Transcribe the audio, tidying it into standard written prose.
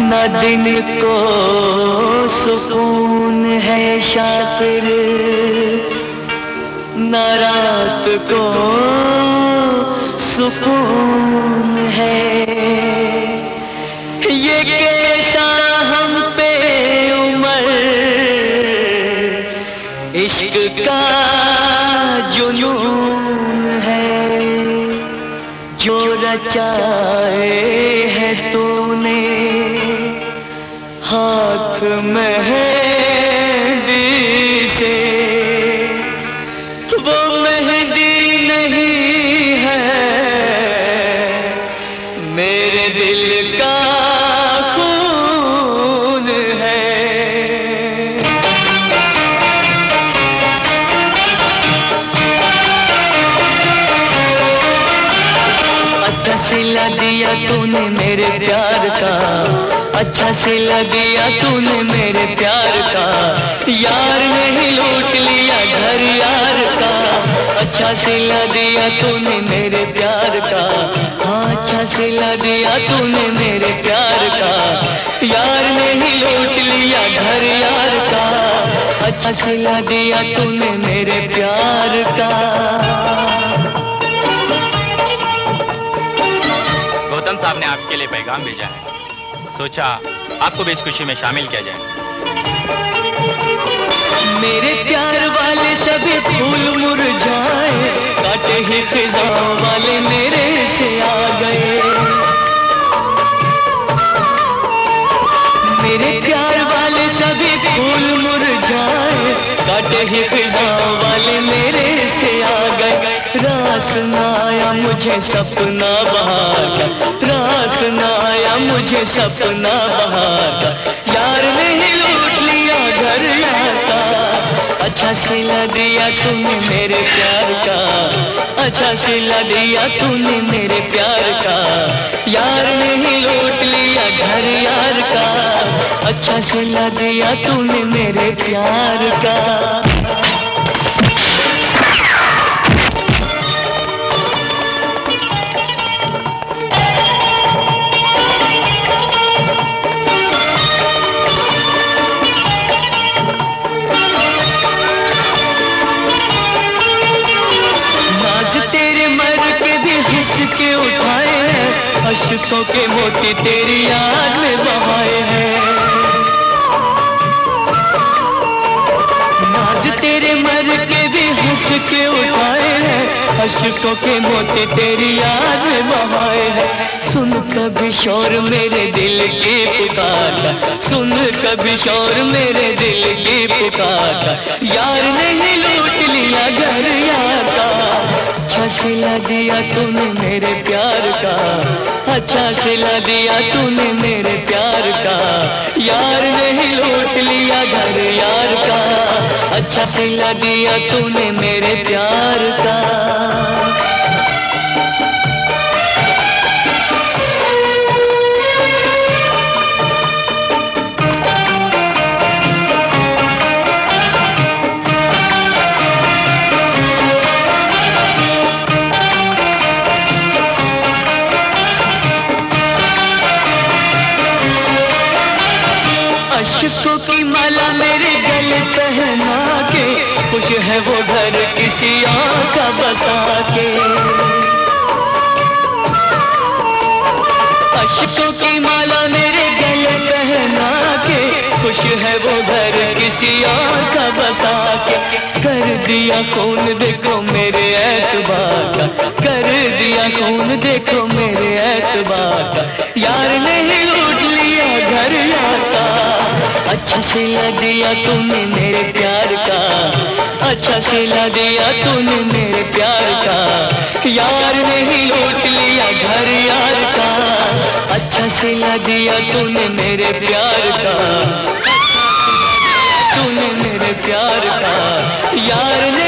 न दिन को सुकून है शाकिर, न रात को सुकून है। ये कैसा हम पे उम्र इश्क का जुनून है, जो रचाए है तूने हाथ मेहंदी से, वो मेहंदी नहीं है मेरे दिल का खून है। अच्छा सिला दिया तूने मेरे प्यार का, अच्छा सिला दिया तूने मेरे प्यार का, यार नहीं लूट लिया घर यार का। अच्छा सिला दिया तूने मेरे प्यार का, हाँ अच्छा सिला दिया तूने मेरे प्यार का, यार नहीं लूट लिया घर यार का। अच्छा सिला दिया तूने मेरे प्यार का। गौतम साहब ने आपके लिए पैगाम भेजा है, सोचा आपको भी इस खुशी में शामिल किया जाए। मेरे प्यार वाले सभी फूल मुरझाए, काटे ही खिज़ां वाले मेरे से आ गए। मेरे प्यार वाले सभी फूल मुरझाए, काटे ही खिज़ां वाले मेरे से आ गए। रास न आया मुझे सपना बहार का, रास न आया मुझे सपना बहार का, यार नहीं लूट लिया घर यार का। अच्छा सिला दिया तूने मेरे प्यार का, अच्छा सिला दिया तूने मेरे प्यार का, यार नहीं लूट लिया घर यार का। अच्छा सिला दिया तूने मेरे प्यार का। के उठाए हैं, अश्कों के मोती तेरी याद में बहाए हैं। नाज तेरे मर के भी हंस के उठाए हैं, अश्कों के मोती तेरी याद में बहाए हैं। सुन कभी शोर मेरे दिल की पुकार का, सुन कभी शोर मेरे दिल की पुकार का, यार नहीं लूट लिया घर यार का। अच्छा सिला दिया तूने मेरे प्यार का, अच्छा सिला दिया तूने मेरे प्यार का, यार नहीं लूट लिया घर यार का। अच्छा सिला दिया तूने मेरे प्यार का। अश्कों की माला मेरे गले पहना के, खुश है वो घर किसी और का बसा के। अश्कों की माला मेरे गले पहना के, खुश है वो घर किसी और का बसा के। कर दिया खून देखो मेरे एतबार का, कर दिया खून देखो मेरे एतबार का, यार नहीं लूट लिया घर यार का। अच्छा सिला दिया तूने मेरे प्यार का, अच्छा सिला दिया तूने मेरे प्यार का, यार नहीं लूट लिया घर यार का। अच्छा सिला दिया तूने मेरे प्यार का, तूने मेरे प्यार का, यार ने